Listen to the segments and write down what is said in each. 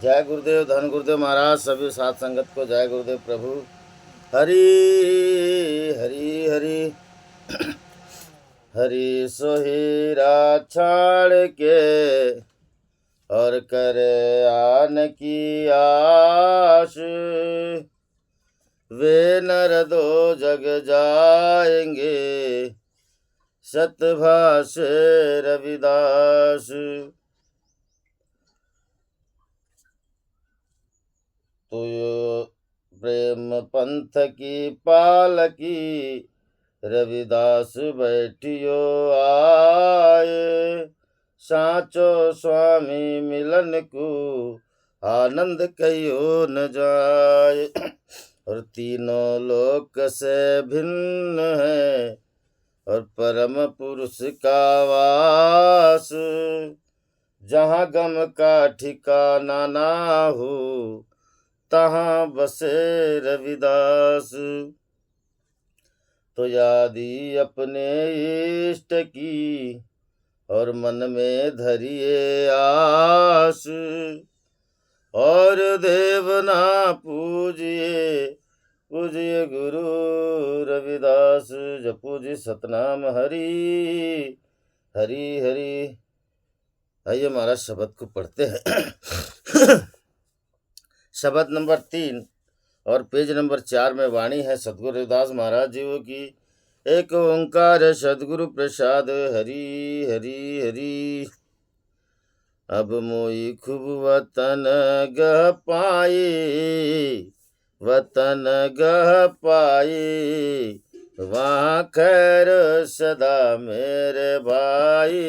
जय गुरुदेव, धन गुरुदेव महाराज, सभी साथ संगत को जय गुरुदेव प्रभु। हरि हरि हरि हरि सोहीरा छाड़ के और करे आन की आश, वे नर दो जग जाएंगे सतभाष रविदास। तो प्रेम पंथ की पालकी रविदास बैठियो आए, साचो स्वामी मिलन को आनंद कहियो न जाए। और तीनों लोक से भिन्न है और परम पुरुष का वास, जहाँ गम का ठिकाना ना हो तहाँ बसे रविदास। तो यादी अपने इष्ट की और मन में धरिए आस, और देवना पूजिए पूजिए गुरु रविदास। जपो जी सतनाम हरि हरि हरि। आइए महाराज शब्द को पढ़ते हैं। शब्द नंबर 3 और पेज नंबर 4 में वाणी है सदगुरु रविदास महाराज जी की। एक ओंकार सदगुरु प्रसाद हरि हरि हरि। अब मोई खूब वतन गह पाए, वतन गह पाए, वहाँ खैर सदा मेरे भाई।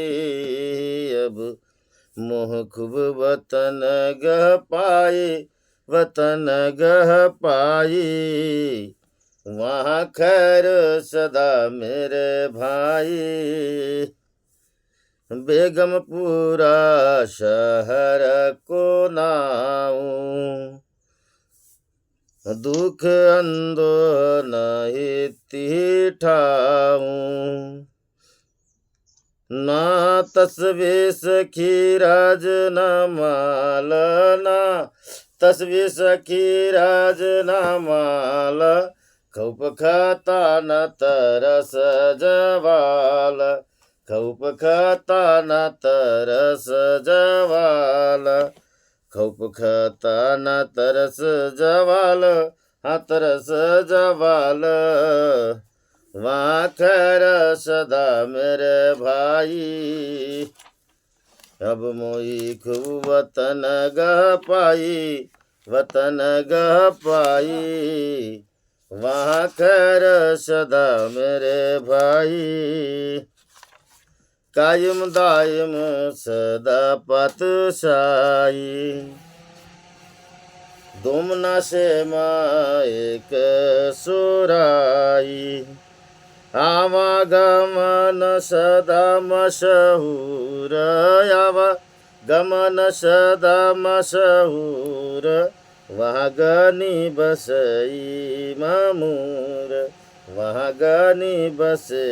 अब मोह खूब वतन गह पाए, वतन गह पाई, वहाँ खैर सदा मेरे भाई। बेगमपुरा शहर को नाऊं, दुख अंदो नहीं तीठाऊं, ना तस्वीर सखीराज न मालना, तस्वीर सखीराज न माल, खौप खाता न तरस जवाल, खौप खाता न तरस जवाल, खौप खाता न तरस जवाल, हाँ तरस जवाल, वहाँ खैर सदा मेरे भाई। अब मोई खूब वतन गह पाई, वतन गह पाई, वहाँ खैर सदा मेरे भाई। कायम दायम सदा पातशाही, दुमना से एक सुराई, आवागमन सदा मशहूर, आवागमन सदा मशहूर, वहाँ गनी बसई मामूर, वहाँ गनी बसे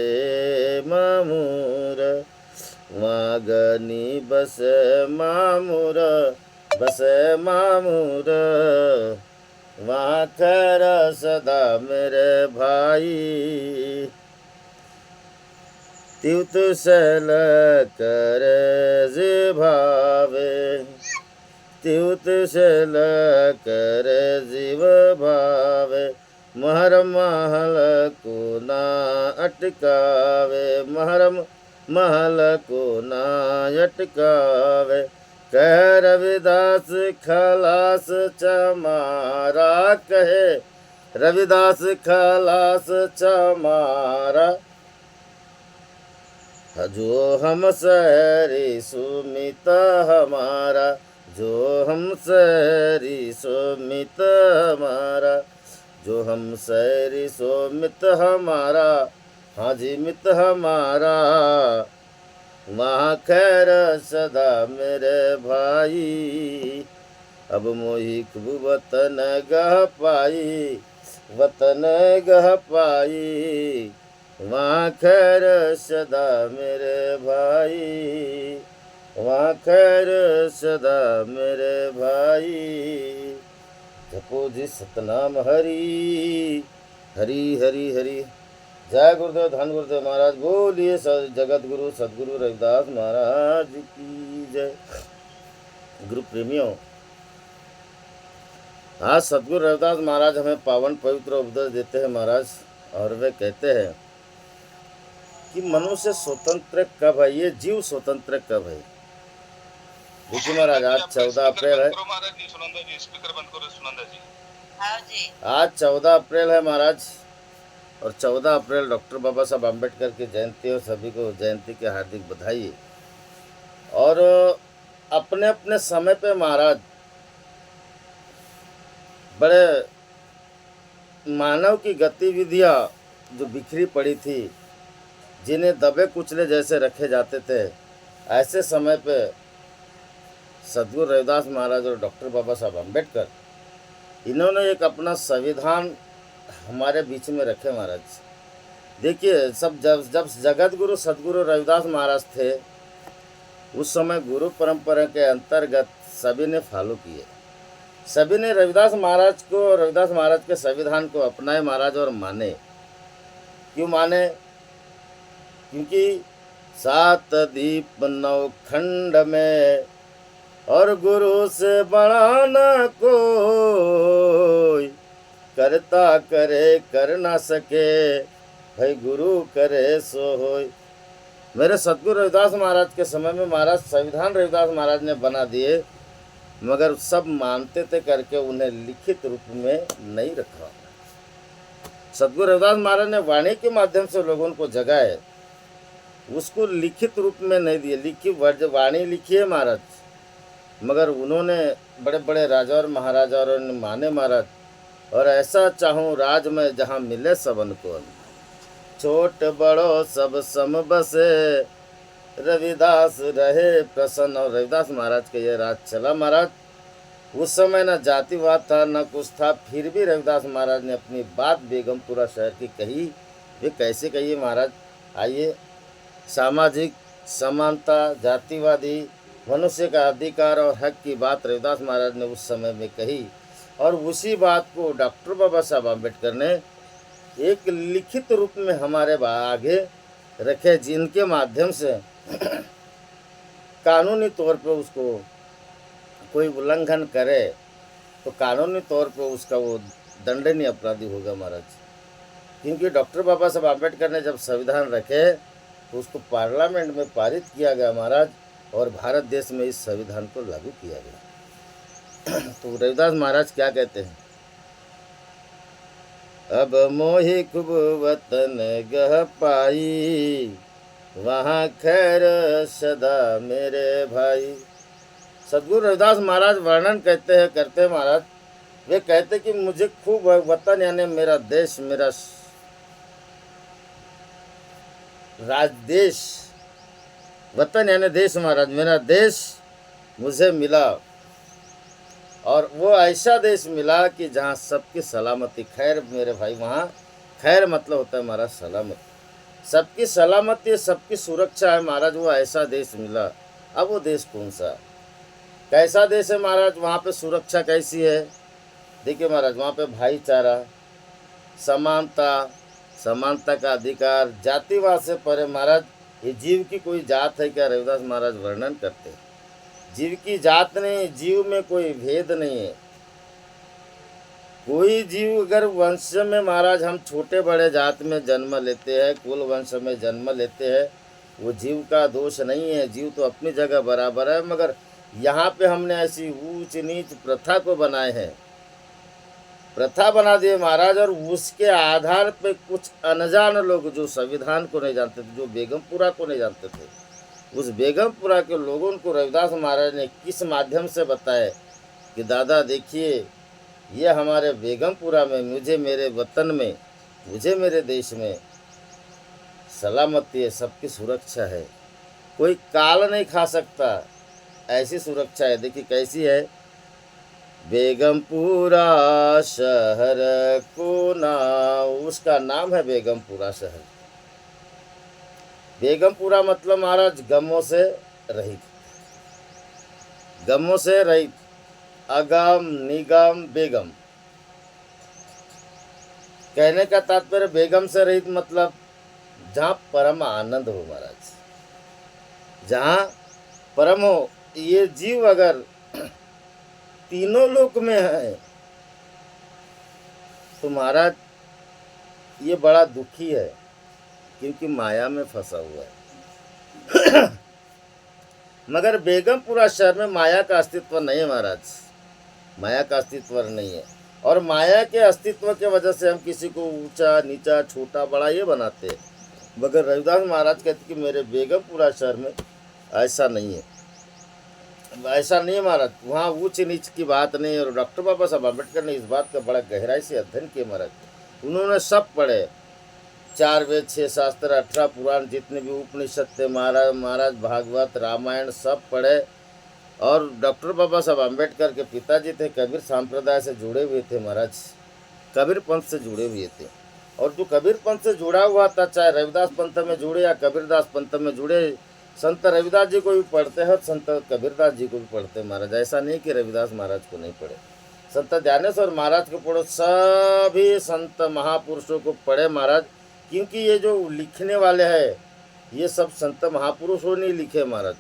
मामूर, वहाँ गनी बसे मामूर, बसे मामूर, वहाँ खैर सदा मेरे भाई। त्युत सल कर भावे, त्युत सल कर जीव भावे, महरम महल को ना अटकावे, महरम महल को ना अटकावे, कह रविदास खलास चमारा, कहे रविदास खलास चमारा, जो हम सरी सुमित हमारा, जो हम सरी सुमित हमारा, जो हम सरी सुमित हमारा, हाँ जी मित हमारा, वहाँ खैर सदा मेरे भाई। अब मोही खूब वतन गह पाई, वतन गह पाई, वहाँ खैर सदा मेरे भाई। वहाँ खैर सदा मेरे भाई। जपो जी सतनाम हरि, हरि हरि हरि। जय गुरुदेव, धन गुरुदेव महाराज। बोलिए जगत गुरु सदगुरु रविदास महाराज की जय। गुरु प्रेमियों, आज सदगुरु रविदास महाराज हमें पावन पवित्र उपदेश देते हैं महाराज। और वे कहते हैं कि मनुष्य स्वतंत्र कब है, ये जीव स्वतंत्र कब है। देखिए महाराज, आज 14 अप्रैल है। आज 14 अप्रैल है महाराज, और 14 अप्रैल डॉक्टर बाबा साहब आम्बेडकर की जयंती है। सभी को जयंती की हार्दिक बधाई। और अपने अपने समय पे महाराज बड़े मानव की गतिविधियाँ जो बिखरी पड़ी थी, जिन्हें दबे कुचले जैसे रखे जाते थे, ऐसे समय पे सदगुरु रविदास महाराज और डॉक्टर बाबा साहब आम्बेडकर, इन्होंने एक अपना संविधान हमारे बीच में रखे महाराज। देखिए, जब जगत गुरु सदगुरु रविदास महाराज थे, उस समय गुरु परंपरा के अंतर्गत सभी ने फॉलो किए। सभी ने रविदास महाराज को, रविदास महाराज के संविधान को अपनाए महाराज और माने। क्यों माने? क्योंकि 7 दीप 9 खंड में, और गुरु से बड़ा न कोई, करता करे कर ना सके, भाई गुरु करे सो होय। मेरे सदगुरु रविदास महाराज के समय में महाराज संविधान रविदास महाराज ने बना दिए, मगर सब मानते थे करके उन्हें लिखित रूप में नहीं रखा। सदगुरु रविदास महाराज ने वाणी के माध्यम से लोगों को जगाए, उसको लिखित रूप में नहीं दिए। लिखी वाणी लिखी है महाराज, मगर उन्होंने बड़े बड़े राजा और महाराजा और माने महाराज। और ऐसा चाहूँ राज में जहाँ मिले सबन को, छोट बड़ो सब सम बसे, रविदास रहे प्रसन्न। और रविदास महाराज के ये राज चला महाराज। उस समय न जातिवाद था न कुछ था, फिर भी रविदास महाराज ने अपनी बात बेगमपुरा शहर की कही। वे कैसे कही महाराज? आइए। सामाजिक समानता, जातिवादी, मनुष्य का अधिकार और हक की बात रविदास महाराज ने उस समय में कही, और उसी बात को डॉक्टर बाबा साहब आम्बेडकर ने एक लिखित रूप में हमारे आगे रखे, जिनके माध्यम से कानूनी तौर पे उसको कोई उल्लंघन करे तो कानूनी तौर पे उसका वो दंडनीय अपराधी होगा महाराज। क्योंकि डॉक्टर बाबा साहब आम्बेडकर ने जब संविधान रखे तो उसको पार्लियामेंट में पारित किया गया महाराज, और भारत देश में इस संविधान को लागू किया गया। तो रविदास महाराज क्या कहते हैं? अब मोहि खूब वतन गह पाई, वहाँ खैर सदा मेरे भाई। सदगुरु रविदास महाराज वर्णन करते हैं महाराज। वे कहते कि मुझे खूब वतन यानी मेरा देश, मेरा राज देश, वतन यानी देश महाराज, मेरा देश मुझे मिला, और वो ऐसा देश मिला कि जहाँ सबकी सलामती। खैर मेरे भाई, वहाँ खैर मतलब होता है महाराज सलामती, सबकी सलामती, सबकी सुरक्षा है महाराज। वो ऐसा देश मिला। अब वो देश कौन सा, कैसा देश है महाराज? वहाँ पे सुरक्षा कैसी है? देखिए महाराज, वहाँ पे भाईचारा, समानता, समानता का अधिकार, जातिवाद से परे महाराज। ये जीव की कोई जात है क्या? रविदास महाराज वर्णन करते हैं, जीव की जात नहीं, जीव में कोई भेद नहीं है। कोई जीव अगर वंश में महाराज हम छोटे बड़े जात में जन्म लेते हैं, कुल वंश में जन्म लेते हैं, वो जीव का दोष नहीं है। जीव तो अपनी जगह बराबर है, मगर यहाँ पे हमने ऐसी ऊंच नीच प्रथा को बनाए हैं, प्रथा बना दिए महाराज। और उसके आधार पे कुछ अनजान लोग जो संविधान को नहीं जानते थे, जो बेगमपुरा को नहीं जानते थे, उस बेगमपुरा के लोगों को रविदास महाराज ने किस माध्यम से बताया कि दादा देखिए, ये हमारे बेगमपुरा में, मुझे मेरे वतन में, मुझे मेरे देश में सलामती है, सबकी सुरक्षा है, कोई काल नहीं खा सकता, ऐसी सुरक्षा है। देखिए कैसी है? बेगमपुरा शहर को नाम, उसका नाम है बेगमपुरा शहर। बेगमपुरा मतलब महाराज गमों से रहित। गमों से रहित, अगम निगम बेगम। कहने का तात्पर्य बेगम से रहित मतलब जहाँ परम आनंद हो महाराज, जहाँ परम हो। ये जीव अगर तीनों लोक में है तो महाराज ये बड़ा दुखी है, क्योंकि माया में फंसा हुआ है। मगर बेगमपुरा शहर में माया का अस्तित्व नहीं है महाराज, माया का अस्तित्व नहीं है। और माया के अस्तित्व के वजह से हम किसी को ऊंचा नीचा छोटा बड़ा ये बनाते हैं। मगर रविदास महाराज कहते कि मेरे बेगमपुरा शहर में ऐसा नहीं है, ऐसा नहीं है महाराज। वहाँ ऊंच नीच की बात नहीं है। और डॉक्टर बाबा साहब अम्बेडकर ने इस बात का बड़ा गहराई से अध्ययन किया महाराज। उन्होंने सब पढ़े, 4 वेद 6 शास्त्र 18 पुराण जितने भी उपनिषद थे महाराज भागवत रामायण सब पढ़े। और डॉक्टर बाबा साहब अम्बेडकर के पिताजी थे कबीर संप्रदाय से जुड़े हुए थे महाराज, कबीर पंथ से जुड़े हुए थे। और जो कबीर पंथ से जुड़ा हुआ था, चाहे रविदास पंथ में जुड़े या कबीरदास पंथ में जुड़े, संत रविदास जी को भी पढ़ते हैं, संत कबीरदास जी को भी पढ़ते हैं महाराज। ऐसा नहीं कि रविदास महाराज को नहीं पढ़े, संत ज्ञानेश्वर महाराज को पढ़ो, सभी संत महापुरुषों को पढ़े महाराज। क्योंकि ये जो लिखने वाले हैं ये सब संत महापुरुषों ने लिखे महाराज।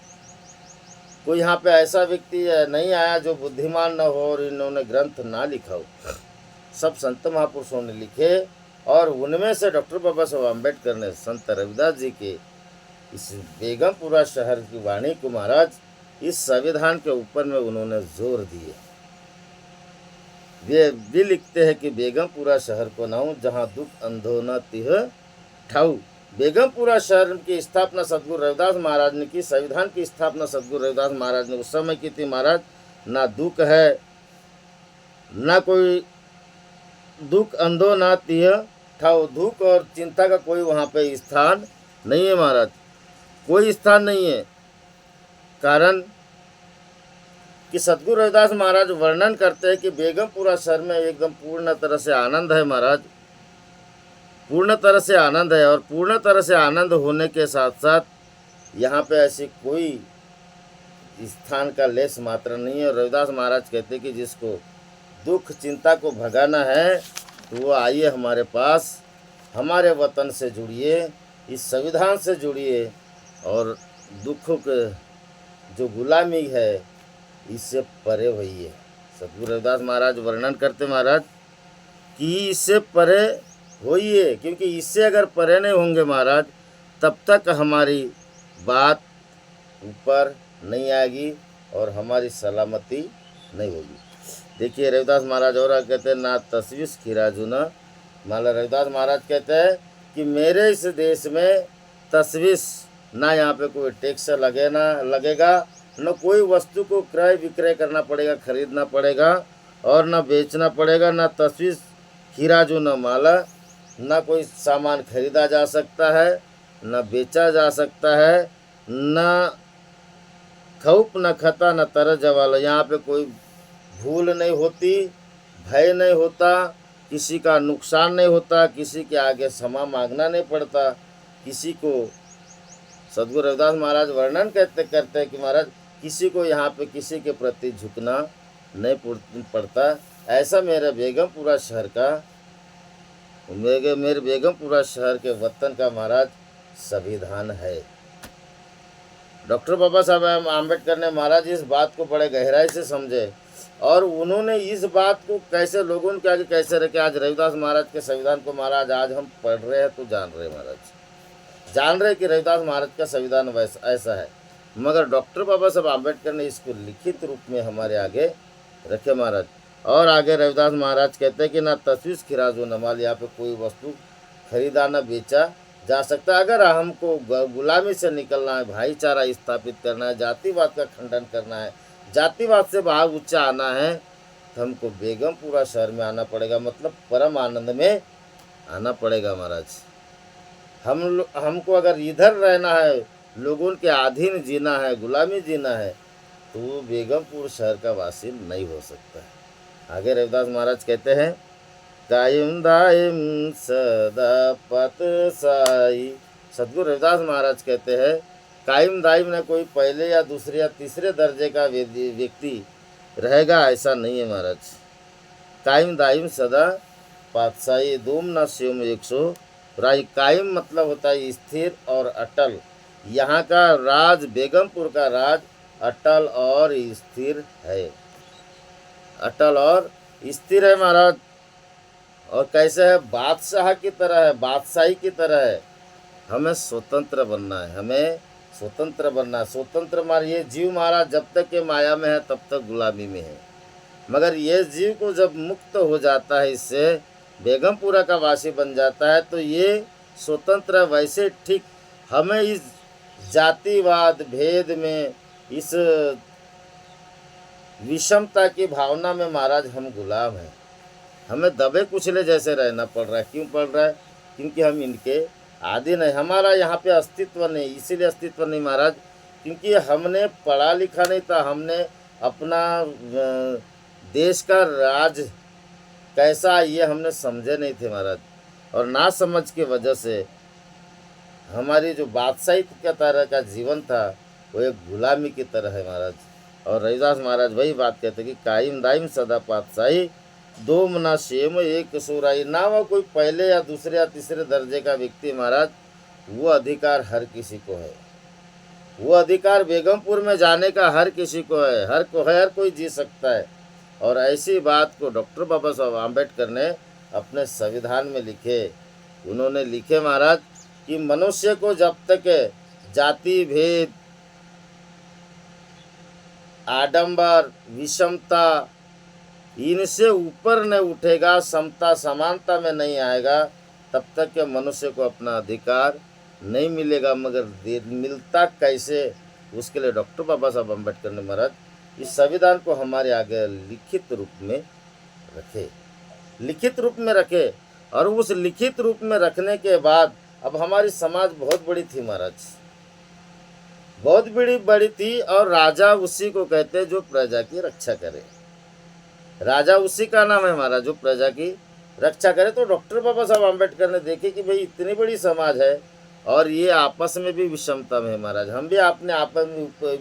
कोई यहाँ पे ऐसा व्यक्ति नहीं आया जो बुद्धिमान न हो और इन्होंने ग्रंथ ना लिखा हो, सब संत महापुरुषों ने लिखे। और उनमें से डॉक्टर बाबा साहब अम्बेडकर ने संत रविदास जी के इस बेगमपुरा शहर की वाणी को महाराज इस संविधान के ऊपर में उन्होंने जोर दिए। वे भी लिखते हैं कि बेगमपुरा शहर को नाऊ जहाँ दुख अंधो न तिह ठाऊ। बेगमपुरा शहर की स्थापना सदगुरु रविदास महाराज ने की। संविधान की स्थापना सदगुरु रविदास महाराज ने उस समय की थी महाराज। ना दुख है, ना कोई दुख अंधो ना तिह ठाऊ। दुख और चिंता का कोई वहाँ पे स्थान नहीं है महाराज, कोई स्थान नहीं है। कारण कि सदगुरु रविदास महाराज वर्णन करते हैं कि बेगमपुरा शहर में एकदम पूर्ण तरह से आनंद है महाराज, पूर्ण तरह से आनंद है। और पूर्ण तरह से आनंद होने के साथ साथ यहाँ पे ऐसी कोई स्थान का लेस मात्र नहीं है। रविदास महाराज कहते हैं कि जिसको दुख चिंता को भगाना है तो वो आइए हमारे पास, हमारे वतन से जुड़िए, इस संविधान से जुड़िए और दुखों के जो गुलामी है इससे परे होइए। सदगुरु रविदास महाराज वर्णन करते महाराज कि इससे परे होइए, क्योंकि इससे अगर परे नहीं होंगे महाराज तब तक हमारी बात ऊपर नहीं आएगी और हमारी सलामती नहीं होगी। देखिए रविदास महाराज और कहते हैं ना तस्वीस खिराजू न माला। रविदास महाराज कहते हैं कि मेरे इस देश में तस्वीस ना, यहाँ पे कोई टैक्स लगेगा, न कोई वस्तु को क्रय विक्रय करना पड़ेगा, खरीदना पड़ेगा और न बेचना पड़ेगा। न तस्वीस खिराजू न माला, न कोई सामान खरीदा जा सकता है, न बेचा जा सकता है, न खौफ न खता न तरज वाला। यहाँ पे कोई भूल नहीं होती, भय नहीं होता, किसी का नुकसान नहीं होता, किसी के आगे क्षमा मांगना नहीं पड़ता, किसी को। सदगुरु रविदास महाराज वर्णन करते हैं कि महाराज किसी को यहाँ पे किसी के प्रति झुकना नहीं पड़ता। ऐसा मेरे बेगमपुरा शहर का, मेरे बेगमपुरा शहर के वतन का महाराज संविधान है। डॉक्टर बाबा साहब आम्बेडकर ने महाराज इस बात को बड़े गहराई से समझे और उन्होंने इस बात को कैसे लोगों के आगे कैसे रखे। आज रविदास महाराज के संविधान को महाराज आज हम पढ़ रहे हैं तो जान रहे महाराज, जान रहे कि रविदास महाराज का संविधान वैसा ऐसा है। मगर डॉक्टर बाबा साहब आम्बेडकर ने इसको लिखित रूप में हमारे आगे रखे महाराज। और आगे रविदास महाराज कहते हैं कि ना तस्वीस खिराजो न माल, यहाँ पे कोई वस्तु खरीदा न बेचा जा सकता। अगर हमको गुलामी से निकलना है, भाईचारा स्थापित करना है, जातिवाद का खंडन करना है, जातिवाद से भाग ऊंचा आना है तो हमको बेगमपुरा शहर में आना पड़ेगा, मतलब परम आनंद में आना पड़ेगा महाराज। हमको अगर इधर रहना है, लोगों के अधीन जीना है, गुलामी जीना है तो वो बेगमपुर शहर का वासी नहीं हो सकता है। आगे रविदास महाराज कहते हैं कायम दायम सदा पत साई। सदगुरु रविदास महाराज कहते हैं कायम दायम न कोई पहले या दूसरे या तीसरे दर्जे का व्यक्ति रहेगा, ऐसा नहीं है महाराज। कायम दायम सदा पातशाही, दूम न शिवम एक सौ राय। कायम मतलब होता है स्थिर और अटल। यहाँ का राज, बेगमपुर का राज अटल और स्थिर है, अटल और स्थिर है महाराज। और कैसे है? बादशाह की तरह है, बादशाही की तरह है। हमें स्वतंत्र बनना है, हमें स्वतंत्र बनना है। स्वतंत्र मारिए जीव महाराज जब तक ये माया में है तब तक गुलामी में है, मगर ये जीव को जब मुक्त हो जाता है, इससे बेगमपुरा का वासी बन जाता है, तो ये स्वतंत्र है। वैसे ठीक हमें इस जातिवाद भेद में, इस विषमता की भावना में महाराज हम गुलाम हैं। हमें दबे कुचले जैसे रहना पड़ रहा है। क्यों पड़ रहा है? क्योंकि हम इनके आदि नहीं, हमारा यहाँ पे अस्तित्व नहीं। इसीलिए अस्तित्व नहीं महाराज, क्योंकि हमने पढ़ा लिखा नहीं था। हमने अपना देश का राज कैसा ये हमने समझे नहीं थे महाराज, और ना समझ की वजह से हमारी जो बादशाही का तरह का जीवन था वो एक गुलामी की तरह है महाराज। और रविदास महाराज वही बात कहते कि कायम दायम सदा पातशाही, दो मना शेम एक सुराई। ना वो कोई पहले या दूसरे या तीसरे दर्जे का व्यक्ति महाराज, वो अधिकार हर किसी को है। वो अधिकार बेगमपुर में जाने का हर किसी को है, हर कोई जी सकता है। और ऐसी बात को डॉक्टर बाबा साहब आम्बेडकर ने अपने संविधान में लिखे। उन्होंने लिखे महाराज कि मनुष्य को जब तक जाति भेद, आडंबर, विषमता इनसे ऊपर न उठेगा, समता समानता में नहीं आएगा, तब तक के मनुष्य को अपना अधिकार नहीं मिलेगा। मगर मिलता कैसे, उसके लिए डॉक्टर बाबा साहब अम्बेडकर ने महाराज इस संविधान को हमारे आगे लिखित रूप में रखे, लिखित रूप में रखे। और उस लिखित रूप में रखने के बाद अब हमारी समाज बहुत बड़ी थी महाराज, बहुत बड़ी थी। और राजा उसी को कहते जो प्रजा की रक्षा करे। राजा उसी का नाम है महाराज जो प्रजा की रक्षा करे। तो डॉक्टर बाबा साहब अम्बेडकर ने देखे कि भाई इतनी बड़ी समाज है और ये आपस में भी विषमता में है महाराज। हम भी अपने आपस में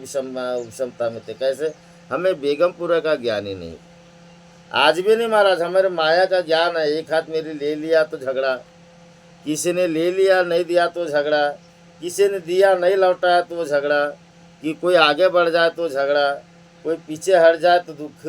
विषमता में थे। कैसे? हमें बेगमपुरा का ज्ञान ही नहीं, आज भी नहीं महाराज। हमारे माया का ज्ञान है। एक हाथ मेरी ले लिया तो झगड़ा, किसी ने ले लिया नहीं दिया तो झगड़ा, किसी ने दिया नहीं लौटाया तो झगड़ा, कि कोई आगे बढ़ जाए तो झगड़ा, कोई पीछे हट जाए तो दुख,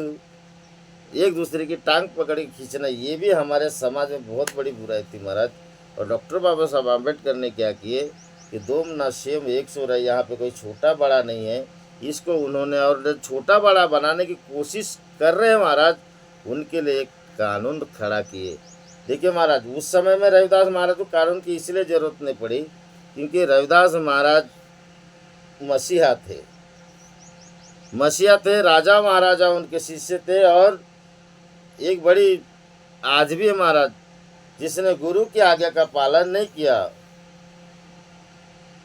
एक दूसरे की टांग पकड़ के खींचना, ये भी हमारे समाज में बहुत बड़ी बुराई थी महाराज। और डॉक्टर बाबा साहब आम्बेडकर ने क्या किए कि दो मना शेम एक सौ रहे। यहाँ पे कोई छोटा बड़ा नहीं है, इसको उन्होंने, और छोटा बड़ा बनाने की कोशिश कर रहे हैं महाराज, उनके लिए एक कानून खड़ा किए। देखिए महाराज, उस समय में रविदास महाराज को कानून की इसलिए ज़रूरत नहीं पड़ी क्योंकि रविदास महाराज मसीहा थे, मसीहा थे, राजा महाराजा उनके शिष्य थे। और एक बड़ी आज भी है महाराज, जिसने गुरु की आज्ञा का पालन नहीं किया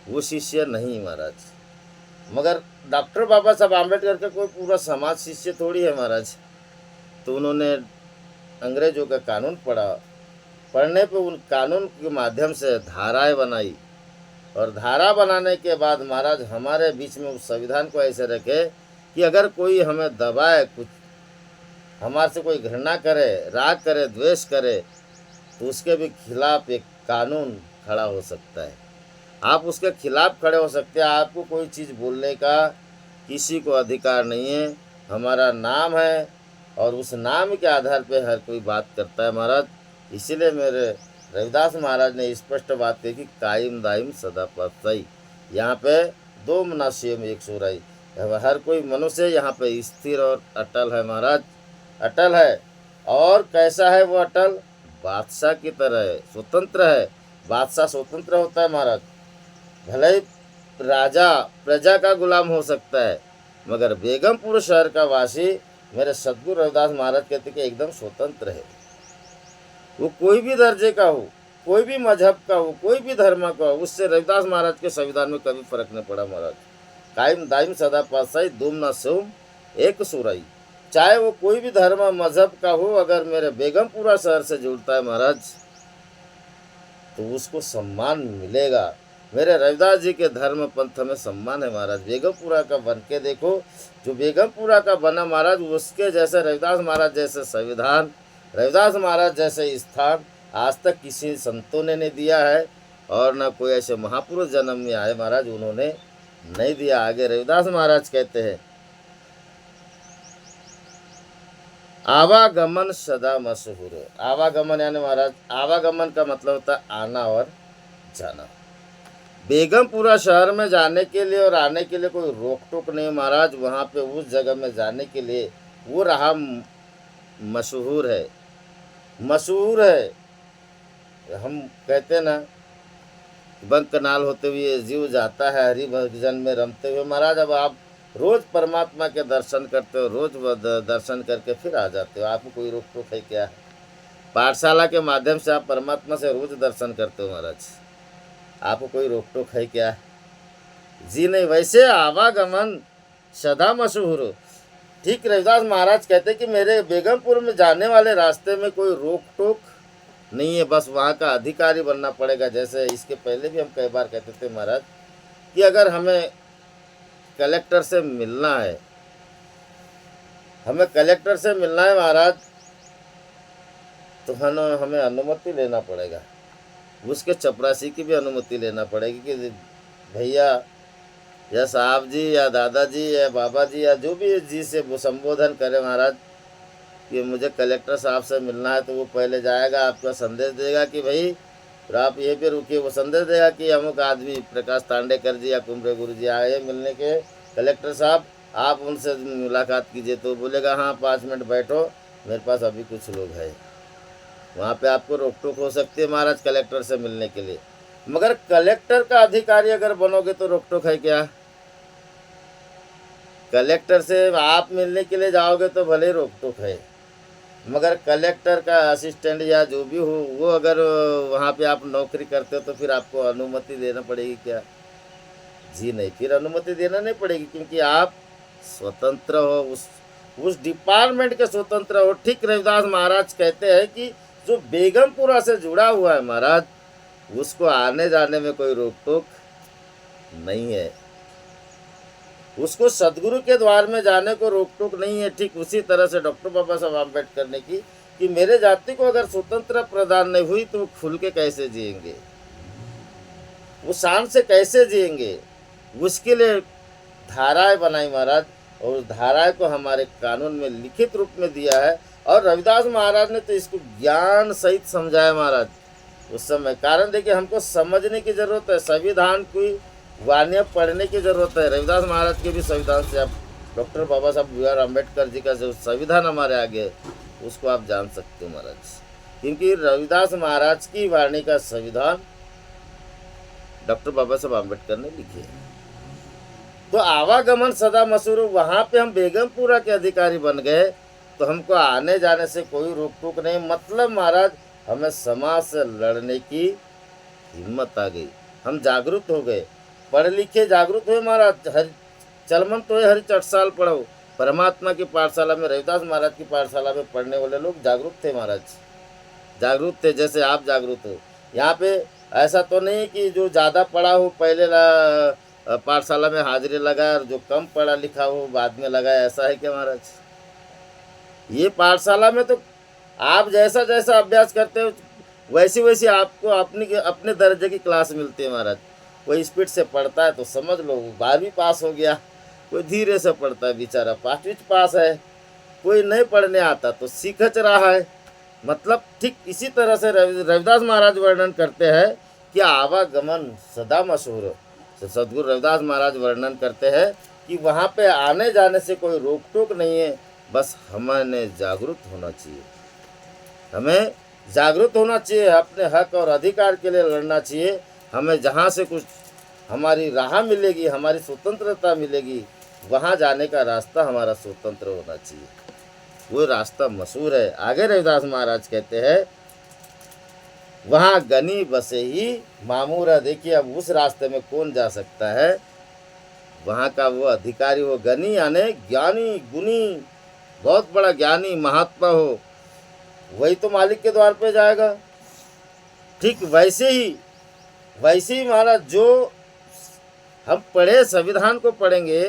वो शिष्य नहीं महाराज। मगर डॉक्टर बाबा साहब आम्बेडकर का कोई पूरा समाज शिष्य थोड़ी है महाराज। तो उन्होंने अंग्रेजों का कानून पढ़ा, पढ़ने पे उन कानून के माध्यम से धाराएं बनाई। और धारा बनाने के बाद महाराज हमारे बीच में उस संविधान को ऐसे रखे कि अगर कोई हमें दबाए, कुछ हमारे से कोई घृणा करे, राग करे, द्वेष करे, तो उसके भी खिलाफ एक कानून खड़ा हो सकता है। आप उसके खिलाफ खड़े हो सकते हैं। आपको कोई चीज़ बोलने का किसी को अधिकार नहीं है। हमारा नाम है और उस नाम के आधार पे हर कोई बात करता है महाराज। इसीलिए मेरे रविदास महाराज ने स्पष्ट बात कही कि कायम दायम सदा पातशाही। यहाँ पे दो मना शेम एक सुराई। हर कोई मनुष्य यहाँ पे स्थिर और अटल है महाराज, अटल है। और कैसा है वो अटल? बादशाह की तरह है, स्वतंत्र है। बादशाह स्वतंत्र होता है महाराज। भले ही राजा प्रजा का गुलाम हो सकता है, मगर बेगमपुर शहर का वासी मेरे सदगुरु रविदास महाराज कहते कि एकदम स्वतंत्र है। वो कोई भी दर्जे का हो, कोई भी मजहब का हो, कोई भी धर्म का हो, उससे रविदास महाराज के संविधान में कभी फर्क नहीं पड़ा महाराज। कायम दायम सदा पातशाही, दूम ना सोम एक सुराई। चाहे वो कोई भी धर्म मजहब का हो, अगर मेरे बेगमपुरा शहर से जुड़ता है महाराज तो उसको सम्मान मिलेगा। मेरे रविदास जी के धर्म पंथ में सम्मान है महाराज। बेगमपुरा का बन के देखो, जो बेगमपुरा का बना महाराज, उसके जैसे रविदास महाराज जैसे संविधान, रविदास महाराज जैसे स्थान आज तक किसी संतों ने नहीं दिया है, और न कोई ऐसे महापुरुष जन्म में आए महाराज उन्होंने नहीं दिया। आगे रविदास महाराज कहते हैं, आवागमन सदा मशहूर। आवागमन यानी महाराज, आवागमन का मतलब होता है आना और जाना। बेगमपुरा शहर में जाने के लिए और आने के लिए कोई रोक टोक नहीं महाराज। वहाँ पे उस जगह में जाने के लिए वो राह मशहूर है, मशहूर है। हम कहते ना, बंक कनाल होते हुए जीव जाता है हरि भजन में रमते हुए महाराज। अब आप रोज परमात्मा के दर्शन करते हो, रोज दर्शन करके फिर आ जाते हो, आपको कोई रोक टोक है क्या? पाठशाला के माध्यम से आप परमात्मा से रोज दर्शन करते हो महाराज, आपको कोई रोक टोक है क्या? जी नहीं। वैसे आवागमन सदा मशहूर। ठीक रविदास महाराज कहते कि मेरे बेगमपुर में जाने वाले रास्ते में कोई रोक टोक नहीं है, बस वहाँ का अधिकारी बनना पड़ेगा। जैसे इसके पहले भी हम कई बार कहते थे महाराज कि अगर हमें कलेक्टर से मिलना है, हमें कलेक्टर से मिलना है महाराज, तो हमें अनुमति लेना पड़ेगा, उसके चपरासी की भी अनुमति लेना पड़ेगी कि भैया या साहब जी या दादाजी या बाबा जी या जो भी जी से वो संबोधन करे महाराज कि मुझे कलेक्टर साहब से मिलना है। तो वो पहले जाएगा, आपका संदेश देगा कि भाई और आप यहीं पे रुकिए। वो संदेश देगा कि अमुक आदमी प्रकाश तांडेकर जी या कुमरे गुरु जी आए मिलने के, कलेक्टर साहब आप उनसे मुलाकात कीजिए। तो बोलेगा हाँ 5 मिनट बैठो, मेरे पास अभी कुछ लोग हैं। वहाँ पे आपको रोक टोक हो सकती है महाराज कलेक्टर से मिलने के लिए, मगर कलेक्टर का अधिकारी अगर बनोगे तो रोक टोक है क्या? कलेक्टर से आप मिलने के लिए जाओगे तो भले रोक टोक है, मगर कलेक्टर का असिस्टेंट या जो भी हो वो अगर वहाँ पे आप नौकरी करते हो तो फिर आपको अनुमति देना पड़ेगी क्या? जी नहीं, फिर अनुमति देना नहीं पड़ेगी, क्योंकि आप स्वतंत्र हो, उस डिपार्टमेंट के स्वतंत्र हो। ठीक रविदास महाराज कहते हैं कि जो बेगमपुरा से जुड़ा हुआ है महाराज, उसको आने जाने में कोई रोक टोक नहीं है, उसको सदगुरु के द्वार में जाने को रोक टोक नहीं है। ठीक उसी तरह से डॉक्टर बाबा साहब आम्बेडकर ने की कि मेरे जाति को अगर स्वतंत्रता प्रदान नहीं हुई तो वो खुल के कैसे जिएंगे, वो शान से कैसे जिएंगे, उसके लिए धाराएं बनाई महाराज, और उस धाराएं को हमारे कानून में लिखित रूप में दिया है। और रविदास महाराज ने तो इसको ज्ञान सहित समझाया महाराज उस समय। कारण देखिए, हमको समझने की जरूरत है, संविधान की वाणियाँ पढ़ने की जरूरत है। रविदास महाराज के भी संविधान से आप डॉक्टर बाबा साहब बी आर अम्बेडकर जी का जो संविधान हमारे आगे है उसको आप जान सकते हो महाराज, क्योंकि रविदास महाराज की वाणी का संविधान डॉक्टर बाबा साहब अम्बेडकर ने लिखे है। तो आवागमन सदा मशहूर। वहाँ पे हम बेगमपुरा के अधिकारी बन गए तो हमको आने जाने से कोई रोक टोक नहीं। मतलब महाराज हमें समाज से लड़ने की हिम्मत आ गई, हम जागरूक हो गए, पढ़े लिखे जागरूक हुए महाराज। हर चलमन तो है, हर चटसाल पढ़ो। परमात्मा की पाठशाला में, रविदास महाराज की पाठशाला में पढ़ने वाले लोग जागरूक थे महाराज, जागरूक थे जैसे आप जागरूक हो। यहाँ पे ऐसा तो नहीं कि जो ज़्यादा पढ़ा हो पहले पाठशाला में हाजिरी लगाए और जो कम पढ़ा लिखा हो बाद में लगाए, ऐसा है क्या महाराज? ये पाठशाला में तो आप जैसा जैसा अभ्यास करते हो वैसी वैसी आपको अपने दर्जे की क्लास मिलती है महाराज। कोई स्पीड से पढ़ता है तो समझ लो 12वीं पास हो गया, कोई धीरे से पढ़ता है बेचारा 5वीं पास है, कोई नहीं पढ़ने आता तो सीखच रहा है। मतलब ठीक इसी तरह से रविदास महाराज वर्णन करते हैं कि आवागमन सदा मशहूर। सदगुरु रविदास महाराज वर्णन करते हैं कि वहाँ पे आने जाने से कोई रोक टोक नहीं है, बस हमें जागरूक होना चाहिए, हमें जागरूक होना चाहिए, अपने हक और अधिकार के लिए लड़ना चाहिए। हमें जहाँ से कुछ हमारी राह मिलेगी, हमारी स्वतंत्रता मिलेगी, वहाँ जाने का रास्ता हमारा स्वतंत्र होना चाहिए, वो रास्ता मशहूर है। आगे रविदास महाराज कहते हैं वहाँ गनी बसे ही मामूरा। देखिए अब उस रास्ते में कौन जा सकता है? वहाँ का वो अधिकारी हो, गनी यानी ज्ञानी गुनी, बहुत बड़ा ज्ञानी महात्मा हो, वही तो मालिक के द्वार पे जाएगा। ठीक वैसे ही वैसे ही महाराज जो हम पढ़े संविधान को पढ़ेंगे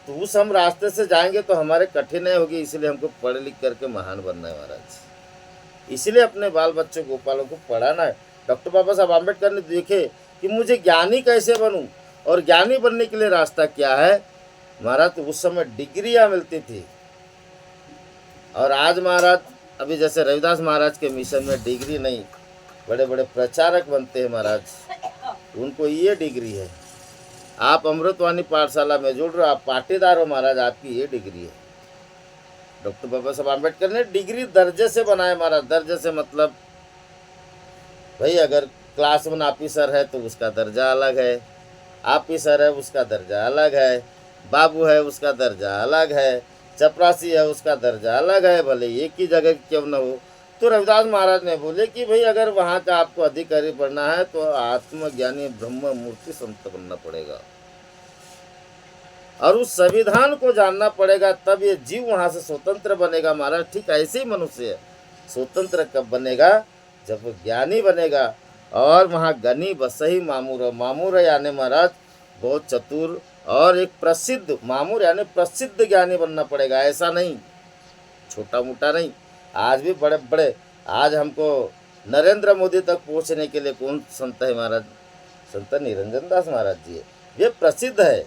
तो उस हम रास्ते से जाएंगे तो हमारे कठिनाई होगी, इसलिए हमको पढ़ लिख करके महान बनना है महाराज। इसलिए अपने बाल बच्चों गोपालों को पढ़ाना है। डॉक्टर बाबा साहब आम्बेडकर ने देखे कि मुझे ज्ञानी कैसे बनूं और ज्ञानी बनने के लिए रास्ता क्या है महाराज। तो उस समय डिग्रियां मिलती थी और आज महाराज अभी जैसे रविदास महाराज के मिशन में डिग्री नहीं, बड़े बड़े प्रचारक बनते हैं महाराज, उनको ये डिग्री है। आप अमृतवाणी पाठशाला में जुड़ रहे हो, आप पाटीदार हो महाराज, आपकी ये डिग्री है। डॉक्टर बाबा साहब आम्बेडकर ने डिग्री दर्जे से बनाया महाराज। दर्जे से मतलब भाई अगर क्लास वन ऑफिसर है तो उसका दर्जा अलग है, ऑफिसर है उसका दर्जा अलग है, बाबू है उसका दर्जा अलग है, चपरासी है उसका दर्जा अलग है, भले एक ही जगह क्यों न हो। तो रविदास महाराज ने बोले कि भाई अगर वहाँ का आपको अधिकारी बनना है तो आत्मज्ञानी ब्रह्म मूर्ति संत बनना पड़ेगा और उस संविधान को जानना पड़ेगा, तब ये जीव वहाँ से स्वतंत्र बनेगा महाराज। ठीक ऐसे ही मनुष्य स्वतंत्र कब बनेगा, जब वो ज्ञानी बनेगा। और वहाँ गनी बसही मामूर, मामूर यानी महाराज बहुत चतुर और एक प्रसिद्ध, मामूर यानी प्रसिद्ध ज्ञानी बनना पड़ेगा। ऐसा नहीं छोटा मोटा नहीं। आज भी बड़े बड़े, आज हमको नरेंद्र मोदी तक पहुँचने के लिए कौन संत है महाराज, संत निरंजन दास महाराज जी है, ये प्रसिद्ध है।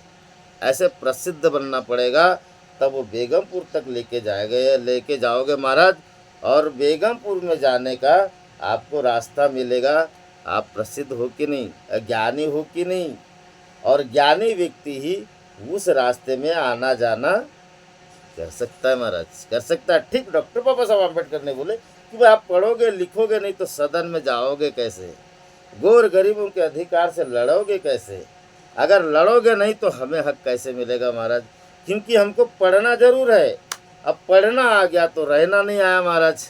ऐसे प्रसिद्ध बनना पड़ेगा, तब वो बेगमपुर तक लेके जाओगे महाराज। और बेगमपुर में जाने का आपको रास्ता मिलेगा, आप प्रसिद्ध हो कि नहीं, ज्ञानी हो कि नहीं। और ज्ञानी व्यक्ति ही उस रास्ते में आना जाना कर सकता है महाराज, कर सकता है। ठीक डॉक्टर बाबा साहब आम्बेडकर ने बोले कि भाई आप पढ़ोगे लिखोगे नहीं तो सदन में जाओगे कैसे, गोर गरीबों के अधिकार से लड़ोगे कैसे, अगर लड़ोगे नहीं तो हमें हक कैसे मिलेगा महाराज। क्योंकि हमको पढ़ना जरूर है, अब पढ़ना आ गया तो रहना नहीं आया महाराज,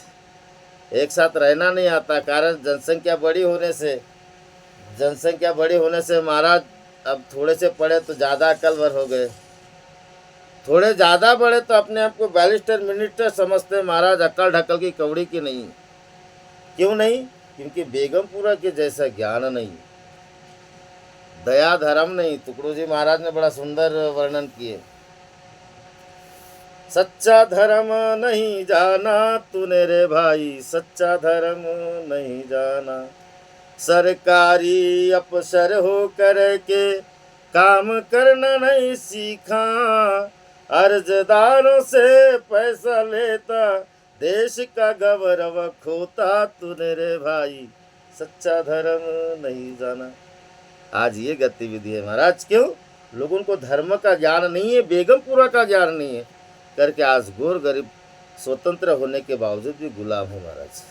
एक साथ रहना नहीं आता। कारण जनसंख्या बड़ी होने से महाराज अब थोड़े से पढ़े तो ज़्यादा अक्लवर हो गए, थोड़े ज़्यादा बढ़े तो अपने आप को बैरिस्टर मिनिस्टर समझते महाराज, अक्ल ढक्कल की कौड़ी की नहीं। क्यों नहीं, क्योंकि बेगमपुरा के जैसा ज्ञान नहीं, दया धर्म नहीं। टुकड़ू जी महाराज ने बड़ा सुंदर वर्णन किए, सच्चा धर्म नहीं जाना तूने रे भाई, सच्चा धर्म नहीं जाना, सरकारी अफसर हो कर के काम करना नहीं सीखा, अर्जदारों से पैसा लेता देश का गौरव खोता तूने रे भाई, सच्चा धर्म नहीं जाना। आज ये गतिविधि है महाराज। क्यों, लोगों को धर्म का ज्ञान नहीं है, बेगमपुरा का ज्ञान नहीं है करके आज गोर गरीब स्वतंत्र होने के बावजूद भी गुलाम है महाराज,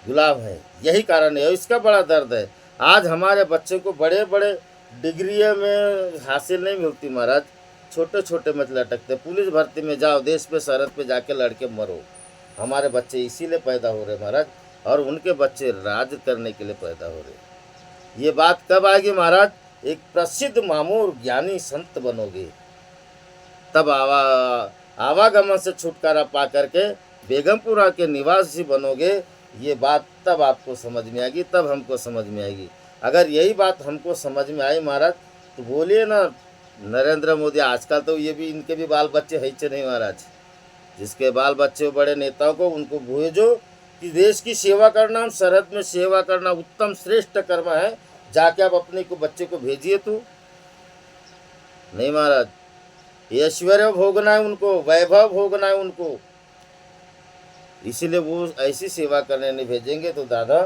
गुलाम है। यही कारण है, इसका बड़ा दर्द है। आज हमारे बच्चे को बड़े बड़े डिग्रियों में हासिल नहीं मिलती महाराज, छोटे छोटे में लटकते। पुलिस भर्ती में जाओ, देश पे सरहद पे जाके लड़के मरो। हमारे बच्चे इसीलिए पैदा हो रहे महाराज, और उनके बच्चे राज करने के लिए पैदा हो रहे। ये बात कब आएगी महाराज, एक प्रसिद्ध मामूर ज्ञानी संत बनोगे, तब आवागमन से छुटकारा पा करके बेगमपुरा के निवासी बनोगे। ये बात तब आपको समझ में आएगी, तब हमको समझ में आएगी। अगर यही बात हमको समझ में आई महाराज तो बोलिए ना नरेंद्र मोदी, आजकल तो ये भी इनके भी बाल बच्चे है नहीं महाराज, जिसके बाल बच्चे बड़े नेताओं को उनको भेजो कि देश की सेवा करना, हम सरहद में सेवा करना उत्तम श्रेष्ठ कर्म है, जाके आप अपने को बच्चे को भेजिए। तो नहीं महाराज, ऐश्वर्य भोगना है उनको, वैभव भोगना है उनको, इसीलिए वो ऐसी सेवा करने नहीं भेजेंगे। तो दादा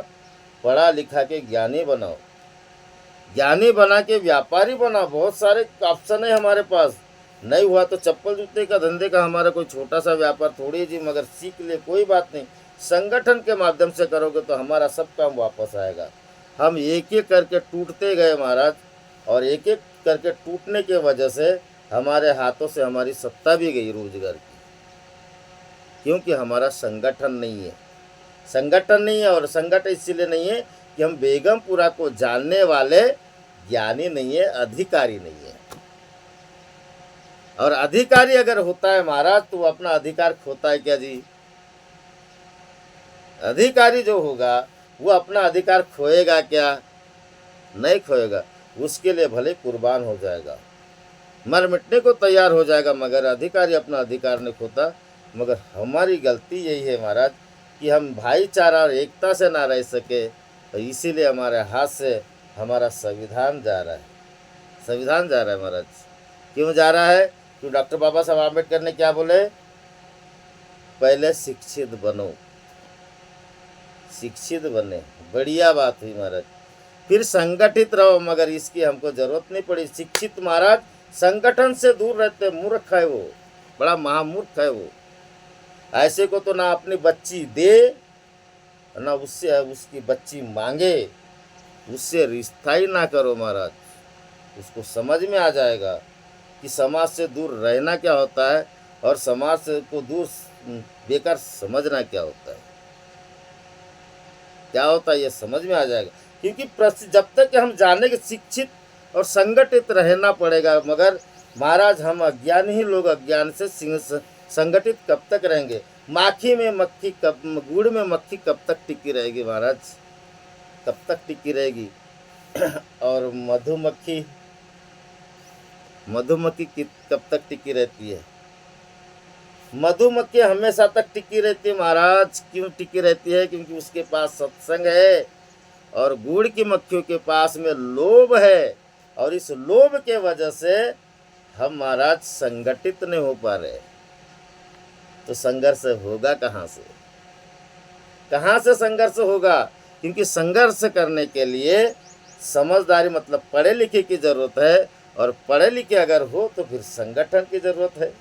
पढ़ा लिखा के ज्ञानी बनाओ, ज्ञानी बना के व्यापारी बनाओ। बहुत सारे ऑप्शन है हमारे पास, नहीं हुआ तो चप्पल जूते का धंधे का हमारा कोई छोटा सा व्यापार थोड़ी जी, मगर सीख ले, कोई बात नहीं। संगठन के माध्यम से करोगे तो हमारा सब काम वापस आएगा। हम एक एक करके टूटते गए महाराज, और एक एक करके टूटने की वजह से हमारे हाथों से हमारी सत्ता भी गई रोजगार की, क्योंकि हमारा संगठन नहीं है। संगठन नहीं है, और संगठन इसीलिए नहीं है कि हम बेगमपुरा को जानने वाले ज्ञानी नहीं है, अधिकारी नहीं है। और अधिकारी अगर होता है महाराज तो अपना अधिकार खोता है क्या जी? अधिकारी जो होगा वो अपना अधिकार खोएगा क्या? नहीं खोएगा, उसके लिए भले कुर्बान हो जाएगा, मर मिटने को तैयार हो जाएगा, मगर अधिकारी अपना अधिकार नहीं खोता। मगर हमारी गलती यही है महाराज कि हम भाईचारा और एकता से ना रह सके, तो इसीलिए हमारे हाथ से हमारा संविधान जा रहा है। संविधान जा रहा है महाराज। क्यों जा रहा है? क्यों डॉक्टर बाबा साहब आम्बेडकर ने क्या बोले? पहले शिक्षित बनो, शिक्षित बने, बढ़िया बात हुई महाराज। फिर संगठित रहो, मगर इसकी हमको जरूरत नहीं पड़ी। शिक्षित महाराज संगठन से दूर रहते, मूर्ख है वो, बड़ा महामूर्ख है वो। ऐसे को तो ना अपनी बच्ची दे, ना उससे उसकी बच्ची मांगे, उससे रिश्ता ही ना करो महाराज। उसको समझ में आ जाएगा कि समाज से दूर रहना क्या होता है और समाज से को दूर बेकार समझना क्या होता है, क्या होता है, ये समझ में आ जाएगा। क्योंकि जब तक हम जाने के शिक्षित और संगठित रहना पड़ेगा, मगर महाराज हम अज्ञान ही लोग अज्ञान से संगठित कब तक रहेंगे? माखी में मक्खी कब, गुड़ में मक्खी कब तक टिकी रहेगी महाराज? कब तक टिकी रहेगी? और मधुमक्खी कब तक टिकी रहती है? मधुमक्खी हमेशा तक टिकी रहती है महाराज। क्यों टिकी रहती है? क्योंकि उसके पास सत्संग है, और गुड़ की मक्खियों के पास में लोभ है, और इस लोभ के वजह से हम महाराज संगठित नहीं हो पा रहे। तो संघर्ष होगा कहाँ से? कहाँ से संघर्ष होगा? क्योंकि संघर्ष करने के लिए समझदारी मतलब पढ़े लिखे की जरूरत है, और पढ़े लिखे अगर हो तो फिर संगठन की जरूरत है।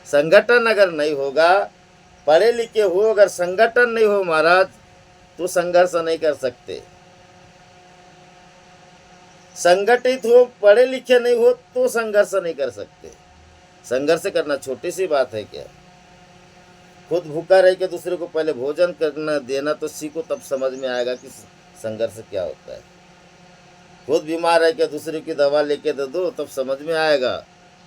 संगठन अगर नहीं होगा, पढ़े लिखे हो अगर संगठन नहीं हो महाराज, तो संघर्ष नहीं कर सकते। संगठित हो, पढ़े लिखे नहीं हो तो संघर्ष नहीं कर सकते। संघर्ष करना छोटी सी बात है क्या? खुद भूखा रह के दूसरे को पहले भोजन करना देना तो सीखो, तब समझ में आएगा कि संघर्ष क्या होता है। खुद बीमार रह के दूसरे की दवा लेके दे दो, तब समझ में आएगा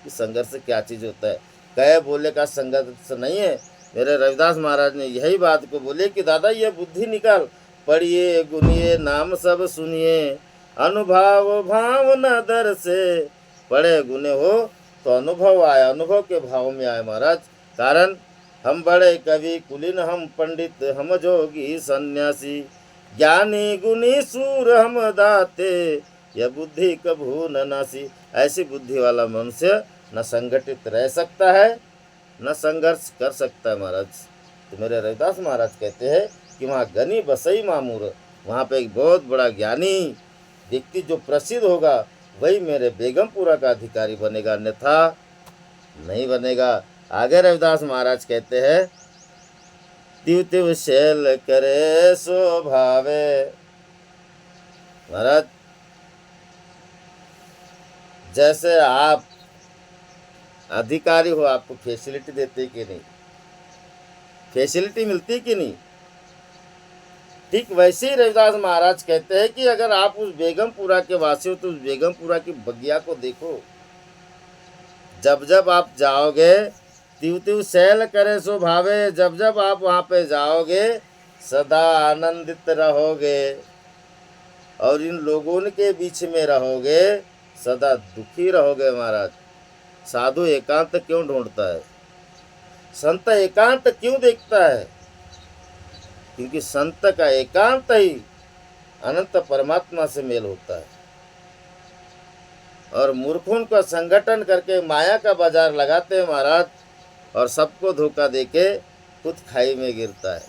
कि संघर्ष क्या चीज़ होता है। कहे बोले का संघर्ष नहीं है। मेरे रविदास महाराज ने यही बात को बोले कि दादा ये बुद्धि निकाल, पढ़िए गुनिए नाम सब सुनिए, अनुभव भाव न दर से। पढ़े गुने हो तो अनुभव आए, अनुभव के भाव में आए महाराज। कारण हम बड़े कवि कुलीन, हम पंडित, हम जोगी सन्यासी, ज्ञानी गुनी सूर हम दाते, यह बुद्धि कभू न नासी। ऐसी बुद्धि वाला मनुष्य न संगठित रह सकता है, न संघर्ष कर सकता है महाराज। तो मेरे रविदास महाराज कहते हैं कि वहाँ गनी बसई मामूर, वहाँ पे एक बहुत बड़ा ज्ञानी व्यक्ति जो प्रसिद्ध होगा वही मेरे बेगमपुरा का अधिकारी बनेगा, अन्यथा नहीं बनेगा। आगे रविदास महाराज कहते हैं, तिव तिव शैल करे सो भावे। महाराज जैसे आप अधिकारी हो, आपको फैसिलिटी देते कि नहीं? फैसिलिटी मिलती कि नहीं? ठीक वैसे ही रविदास महाराज कहते हैं कि अगर आप उस बेगमपुरा के वासी हो तो उस बेगमपुरा की बगिया को देखो। जब जब आप जाओगे, तिव तिव शैल करे सो भावे, जब जब आप वहाँ पे जाओगे सदा आनंदित रहोगे, और इन लोगों के बीच में रहोगे सदा दुखी रहोगे महाराज। साधु एकांत क्यों ढूंढता है? संत एकांत क्यों देखता है? क्योंकि संत का एकांत ही अनंत परमात्मा से मेल होता है। और मूर्खों का संगठन करके माया का बाजार लगाते हैं महाराज, और सबको धोखा देके खुद खाई में गिरता है।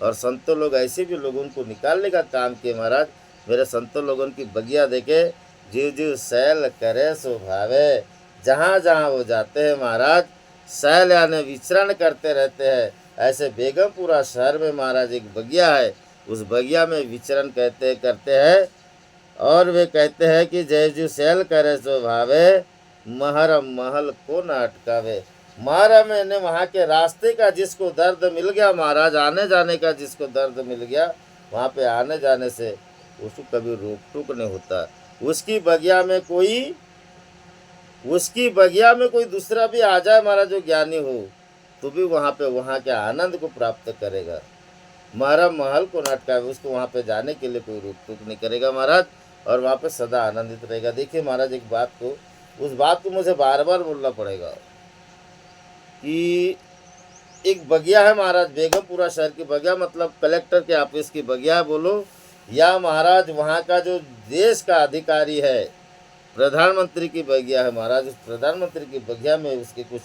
और संतों लोग ऐसे भी लोगों को निकालने का काम किए महाराज। मेरे संतों लोगों की बगिया देखे, जीव जीव शैल करे सो भावे। जहाँ जहाँ वो जाते हैं महाराज, शैल यानी विचरण करते रहते हैं। ऐसे बेगमपुरा शहर में महाराज एक बगिया है, उस बगिया में विचरण करते हैं। और वे कहते हैं कि जय जीव शैल करे सो भावे, महर महल को न अटकावे। मारा मैंने वहाँ के रास्ते का जिसको दर्द मिल गया महाराज, आने जाने का जिसको दर्द मिल गया, वहाँ पे आने जाने से उसको कभी रोक टोक नहीं होता। उसकी बगिया में कोई दूसरा भी आ जाए महाराज जो ज्ञानी हो, तो भी वहाँ पे वहाँ के आनंद को प्राप्त करेगा। महरम महल को न अटकावे, उसको वहाँ पे जाने के लिए कोई रोक टोक नहीं करेगा महाराज, और वहाँ पे सदा आनंदित रहेगा। देखिए महाराज, एक बात को, उस बात को मुझे बार बार बोलना पड़ेगा कि एक बगिया है महाराज, बेगमपुरा शहर की बगिया, मतलब कलेक्टर के ऑफिस की बगिया बोलो, या महाराज वहाँ का जो देश का अधिकारी है, प्रधानमंत्री की बगिया है महाराज। उस प्रधानमंत्री की बगिया में उसके कुछ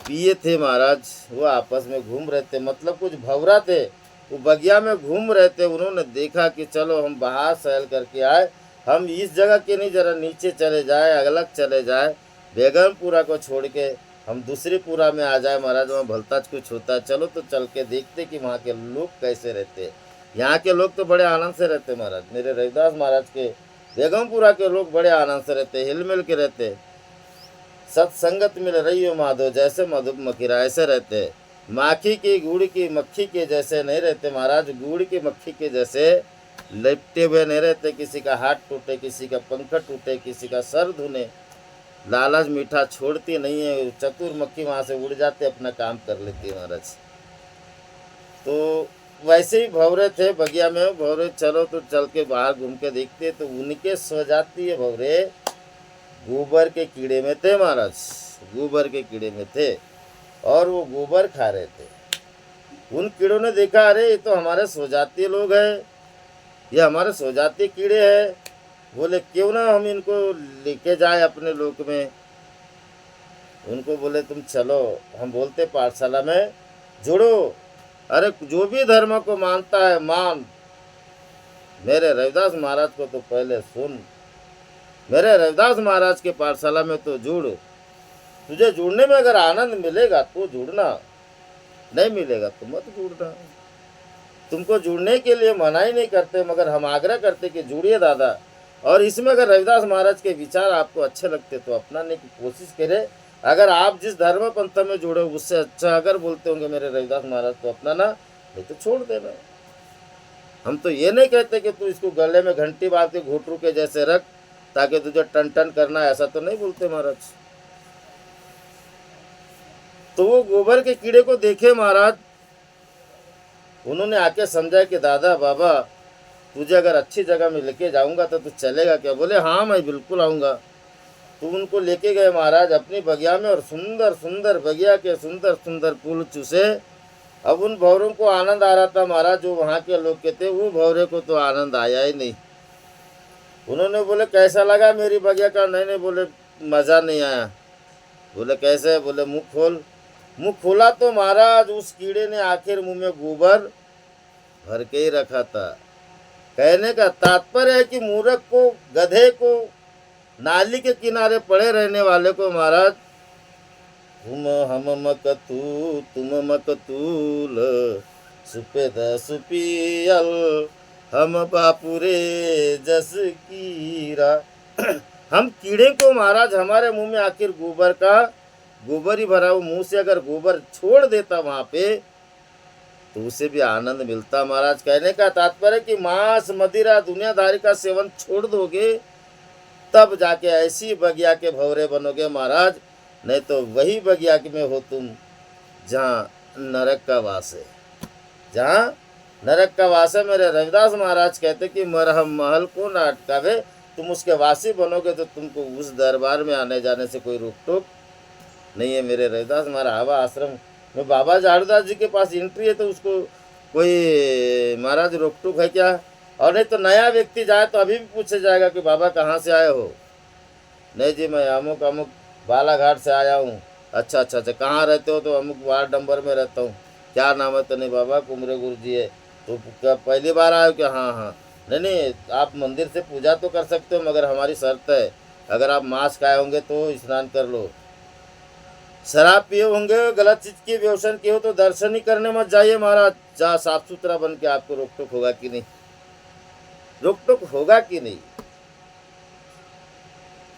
पिए थे महाराज, वो आपस में घूम रहे थे, मतलब कुछ भंवरा थे, वो बगिया में घूम रहे थे। उन्होंने देखा कि चलो हम बाहर सैल करके आए, हम इस जगह के नहीं, जरा नीचे चले जाए, अलग चले जाए, बेगमपुरा को छोड़ के हम दूसरी पुरा में आ जाए महाराज, वहाँ भलताज कुछ होता है, चलो तो चल के देखते कि वहाँ के लोग कैसे रहते। यहाँ के लोग तो बड़े आनंद से रहते महाराज, मेरे रविदास महाराज के बेगमपुरा के लोग बड़े आनंद से रहते, हिल मिल के रहते, सत्संगत मिल रही हो माधो, जैसे मधुमक्खिरा ऐसे रहते, माखी की गुड़ की मक्खी के जैसे नहीं रहते महाराज, गुड़ की मक्खी के जैसे लिपटे हुए नहीं रहते, किसी का हाथ टूटे, किसी का पंखा टूटे, किसी का सर धुने, लालच मीठा छोड़ती नहीं है, चतुर मक्खी वहाँ से उड़ जाते, अपना काम कर लेती है महाराज। तो वैसे ही भंवरे थे बगिया में, भंवरे चलो तो चल के बाहर घूम के देखते, तो उनके स्वजातीय भंवरे गोबर के कीड़े में थे महाराज, गोबर के कीड़े में थे, और वो गोबर खा रहे थे। उन कीड़ों ने देखा, अरे ये तो हमारे स्वजातीय लोग हैं, ये हमारे स्वजातीय कीड़े हैं, बोले क्यों ना हम इनको लेके जाए अपने लोक में। उनको बोले तुम चलो, हम बोलते पाठशाला में जुड़ो, अरे जो भी धर्म को मानता है मान, मेरे रविदास महाराज को तो पहले सुन, मेरे रविदास महाराज के पाठशाला में तो जुड़, तुझे जुड़ने में अगर आनंद मिलेगा तो जुड़ना, नहीं मिलेगा तो मत जुड़ना। तुमको जुड़ने के लिए मना ही नहीं करते, मगर हम आग्रह करते कि जुड़िए दादा। और इसमें अगर रविदास महाराज के विचार आपको अच्छे लगते तो अपनाने की कोशिश करें। अगर आप जिस धर्म पंथ में जुड़े उससे अच्छा अगर बोलते होंगे मेरे रविदास महाराज तो अपनाना, नहीं तो छोड़ देना। हम तो ये नहीं कहते कि तू इसको गले में घंटी बांध के घुटरू के जैसे रख ताकि तुझे टन टन करना है, ऐसा तो नहीं बोलते महाराज। तो वो गोबर के कीड़े को देखे महाराज, उन्होंने आके समझा कि दादा बाबा तुझे अगर अच्छी जगह में लेके जाऊंगा तो तू चलेगा क्या? बोले हाँ मैं बिल्कुल आऊँगा। तो उनको लेके गए महाराज अपनी बगिया में, और सुंदर सुंदर बगिया के सुंदर सुंदर फूल चूसे। अब उन भौरों को आनंद आ रहा था महाराज, जो वहाँ के लोग के थे, वो भौरे को तो आनंद आया ही नहीं। उन्होंने बोले कैसा लगा मेरी बगिया का? नहीं, बोले मज़ा नहीं आया। बोले कैसे? बोले मुँह खोल। मुँह खोला तो महाराज उस कीड़े ने आखिर मुँह में गोबर भर के ही रखा था। कहने का तात्पर्य है कि मूर्ख को, गधे को, नाली के किनारे पड़े रहने वाले को महाराज, तुम हम मकतू तुम मकतूल सुपेद सुपियल हम बापुरे जस कीरा। हम कीड़े को महाराज हमारे मुंह में आखिर गोबर ही भरा, वो मुंह से अगर गोबर छोड़ देता वहाँ पे तो उसे भी आनंद मिलता महाराज। कहने का तात्पर्य कि मांस मदिरा दुनियादारी का सेवन छोड़ दोगे तब जाके ऐसी बगिया के भंवरे बनोगे महाराज, नहीं तो वही बगिया में हो तुम जहाँ नरक का वास है, जहाँ नरक का वास है। मेरे रविदास महाराज कहते कि मरहम महल को न अटकावे, तुम उसके वासी बनोगे तो तुमको उस दरबार में आने जाने से कोई रोक टोक नहीं है। मेरे रविदास महाराज हवा आश्रम में बाबा झाड़ूदास जी के पास एंट्री है तो उसको कोई महाराज रोक टोक है क्या? और नहीं तो नया व्यक्ति जाए तो अभी भी पूछा जाएगा कि बाबा कहाँ से आए हो? नहीं जी मैं अमुक अमुक बालाघाट से आया हूँ। अच्छा, कहाँ रहते हो? तो अमुक वार्ड नंबर में रहता हूँ। क्या नाम है? तो नहीं बाबा कुमरे गुरु जी है। तो क्या पहली बार आए हो क्या? हाँ। नहीं, आप मंदिर से पूजा तो कर सकते हो, मगर हमारी शर्त है अगर आप मांस खाए होंगे तो स्नान कर लो, शराब पिए होंगे, गलत चीज़ की व्यसन किए हो तो दर्शन ही करने मत जाइए महाराज। जहाँ साफ सुथरा बन के आपको रोक टोक होगा कि नहीं? रोक टोक होगा कि नहीं?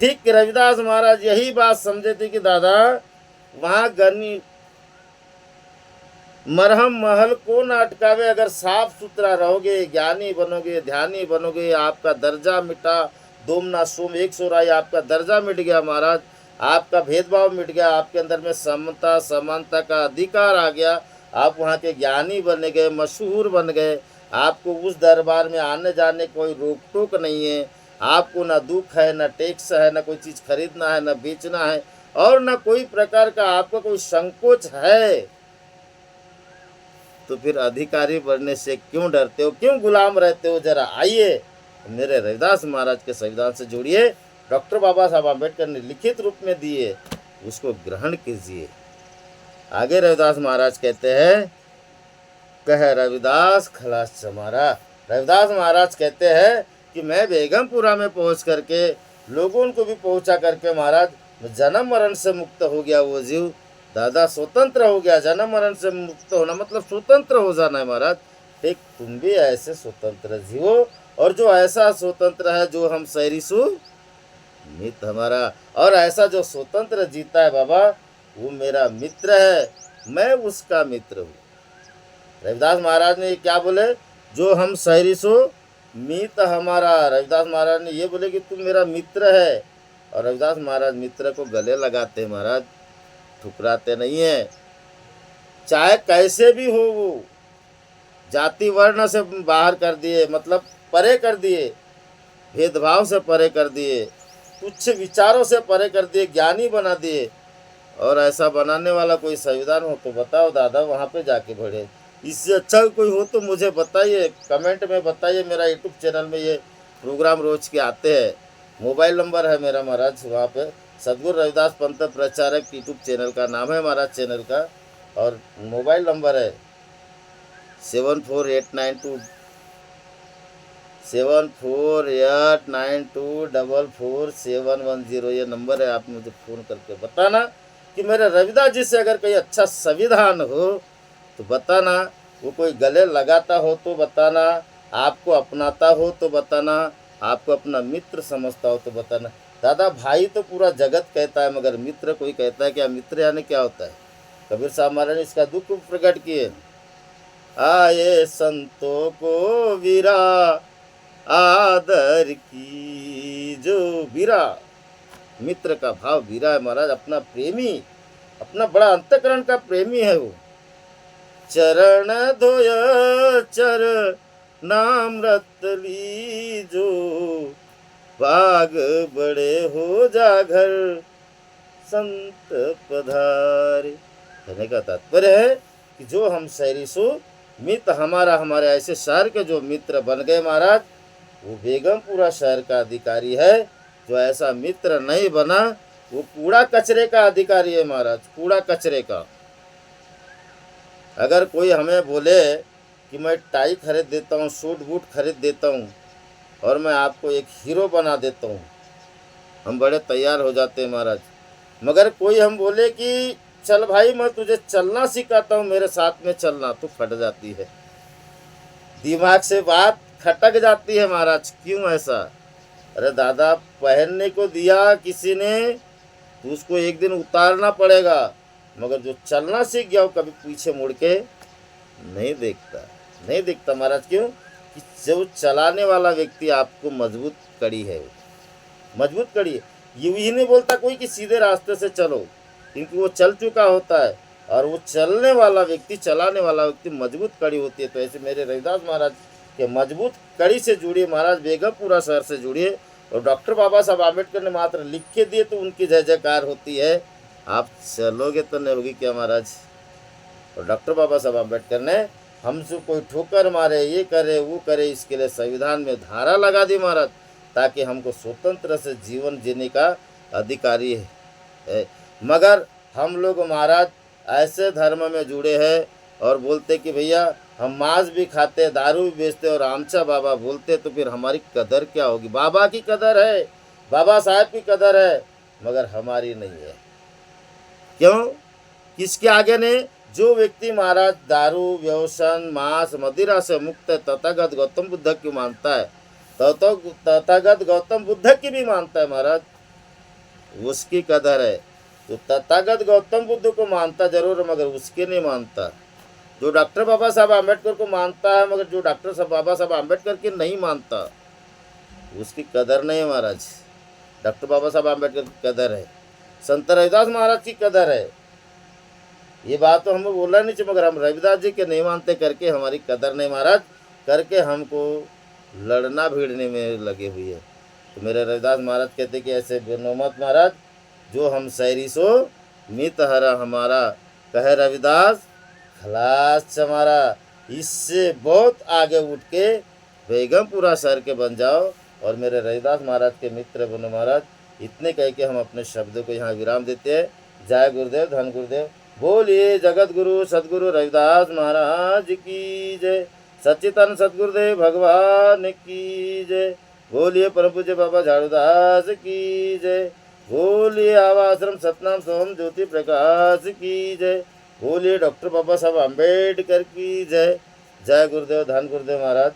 ठीक रविदास महाराज यही बात समझे थे कि दादा वहाँ गर्मी मरहम महल को न अटकावे, अगर साफ सुथरा रहोगे, ज्ञानी बनोगे, ध्यानी बनोगे, आपका दर्जा मिटा, दोमना सोम एक सोराई, आपका दर्जा मिट गया महाराज, आपका भेदभाव मिट गया, आपके अंदर में समता समानता का अधिकार आ गया, आप वहाँ के ज्ञानी बन गए, मशहूर बन गए, आपको उस दरबार में आने जाने कोई रोक टोक नहीं है, आपको ना दुख है, ना टैक्स है, ना कोई चीज़ खरीदना है, ना बेचना है, और ना कोई प्रकार का आपको कोई संकोच है, तो फिर अधिकारी बनने से क्यों डरते हो, क्यों गुलाम रहते हो? जरा आइए मेरे रविदास महाराज के संविधान से जुड़िए। डॉक्टर बाबा साहब आम्बेडकर ने लिखित रूप में दिए, उसको ग्रहण कीजिए। आगे रविदास महाराज कहते हैं, कह रविदास खलास चमारा। रविदास महाराज कहते हैं कि मैं बेगमपुरा में पहुंच करके लोगों को भी पहुंचा करके महाराज जन्म मरण से मुक्त हो गया वो जीव। दादा स्वतंत्र हो गया, जन्म मरण से मुक्त होना मतलब स्वतंत्र हो जाना है महाराज। ठीक, तुम भी ऐसे स्वतंत्र जीवो, और जो ऐसा स्वतंत्र है जो हम सैरिसु मित हमारा, और ऐसा जो स्वतंत्र जीता है बाबा वो मेरा मित्र है, मैं उसका मित्र हूँ। रविदास महाराज ने क्या बोले? जो हम सैरिसु मित हमारा। रविदास महाराज ने ये बोले कि तुम मेरा मित्र है, और रविदास महाराज मित्र को गले लगाते हैं महाराज, ठुकराते नहीं है। चाहे कैसे भी हो, वो जाति वर्ण से बाहर कर दिए, मतलब परे कर दिए, भेदभाव से परे कर दिए, तुच्छ विचारों से परे कर दिए, ज्ञानी बना दिए। और ऐसा बनाने वाला कोई संविधान हो तो बताओ दादा, वहाँ पे जाके बढ़े। इससे अच्छा कोई हो तो मुझे बताइए, कमेंट में बताइए। मेरा यूट्यूब चैनल में ये प्रोग्राम रोज के आते हैं। मोबाइल नंबर है मेरा महाराज, वहाँ पे सदगुरु रविदास पंत प्रचारक यूट्यूब चैनल का नाम है महाराज चैनल का, और मोबाइल नंबर है 74892710। ये नंबर है। आप मुझे फ़ोन करके बताना कि मेरे रविदास जी से अगर कोई अच्छा संविधान हो तो बताना, वो कोई गले लगाता हो तो बताना, आपको अपनाता हो तो बताना, आपको अपना मित्र समझता हो तो बताना। दादा भाई तो पूरा जगत कहता है, मगर मित्र कोई कहता है क्या? मित्र यानी क्या होता है? कबीर साहब महाराज ने इसका दुख प्रकट किए। आए संतों को वीरा आदर की जो वीरा, मित्र का भाव वीरा है महाराज, अपना प्रेमी, अपना बड़ा अंतकरण का प्रेमी है वो। चरण धोय चर नामृत लीजो, बाग बड़े हो जा घर संत पधारे। कहने का तात्पर्य है कि जो हम सैरिसु मित्र हमारा, हमारे ऐसे शहर के जो मित्र बन गए महाराज, वो बेगमपुरा शहर का अधिकारी है। जो ऐसा मित्र नहीं बना वो कूड़ा कचरे का अधिकारी है महाराज, कूड़ा कचरे का। अगर कोई हमें बोले कि मैं टाई खरीद देता हूँ, सूट बूट खरीद देता हूँ, और मैं आपको एक हीरो बना देता हूँ, हम बड़े तैयार हो जाते हैं महाराज। मगर कोई हम बोले कि चल भाई मैं तुझे चलना सिखाता हूँ, मेरे साथ में चलना, तो फट जाती है, दिमाग से बात खटक जाती है महाराज। क्यों ऐसा? अरे दादा पहनने को दिया किसी ने तो उसको एक दिन उतारना पड़ेगा, मगर जो चलना सीख गया वो कभी पीछे मुड़ के नहीं देखता, नहीं देखता महाराज। क्यों? कि जो चलाने वाला व्यक्ति आपको मजबूत कड़ी है, वो मजबूत कड़ी है। ये नहीं बोलता कोई कि सीधे रास्ते से चलो, क्योंकि वो चल चुका होता है, और वो चलने वाला व्यक्ति, चलाने वाला व्यक्ति मजबूत कड़ी होती है। तो ऐसे मेरे रविदास महाराज के मजबूत कड़ी से जुड़िए महाराज, बेगमपुरा शहर से जुड़िए। और डॉक्टर बाबा साहब आम्बेडकर ने मात्र लिख के दिए तो उनकी जय जयकार होती है, आप चलोगे तो नहीं होगी क्या महाराज? और डॉक्टर बाबा साहब आम्बेडकर ने हमसे कोई ठोकर मारे, ये करे वो करे, इसके लिए संविधान में धारा लगा दी महाराज, ताकि हमको स्वतंत्र से जीवन जीने का अधिकारी है। मगर हम लोग महाराज ऐसे धर्म में जुड़े हैं और बोलते कि भैया हम मांस भी खाते, दारू भी बेचते और आमचा बाबा बोलते, तो फिर हमारी कदर क्या होगी? बाबा की कदर है, बाबा साहब की कदर है, मगर हमारी नहीं है। क्यों? किसके आगे ने? जो व्यक्ति महाराज दारू व्यसन मांस मदिरा से मुक्त है, तथागत गौतम बुद्ध की मानता है, तो तथागत गौतम बुद्ध की भी मानता है महाराज, उसकी कदर है। तो तथागत गौतम बुद्ध को मानता जरूर है, मगर उसके नहीं मानता। जो डॉक्टर बाबा साहब आम्बेडकर को मानता है, मगर जो डॉक्टर बाबा साहब आम्बेडकर की नहीं मानता, उसकी कदर नहीं है महाराज। डॉक्टर बाबा साहब आम्बेडकर की कदर है, संत रविदास महाराज की कदर है। ये बात तो हमें बोलना नहीं चाहिए, मगर हम रविदास जी के नहीं मानते करके हमारी कदर नहीं महाराज, करके हमको लड़ना भिड़ने में लगे हुए है। तो मेरे रविदास महाराज कहते कि ऐसे बोलो मत महाराज, जो हम सैरी सो मित हरा हमारा, कहे रविदास खलास चमारा। इससे बहुत आगे उठ के बेगमपुरा शहर के बन जाओ और मेरे रविदास महाराज के मित्र बनो महाराज। इतने कह के हम अपने शब्दों को यहाँ विराम देते हैं। जय गुरुदेव, धन गुरुदेव। बोलिए जगत गुरु सदगुरु रविदास महाराज की जय। सच्चिदानंद सदगुरुदेव भगवान की जय। बोलिए परम पूज्य बाबा झाड़ूदास की जय। बोलिए आवाश्रम सतनाम सोहम ज्योति प्रकाश की जय। बोलिए डॉक्टर बाबा साहब अम्बेडकर की जय। जय गुरुदेव, धन गुरुदेव महाराज।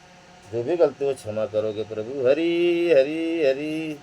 जो भी गलती हो क्षमा करोगे प्रभु। हरी हरी हरी।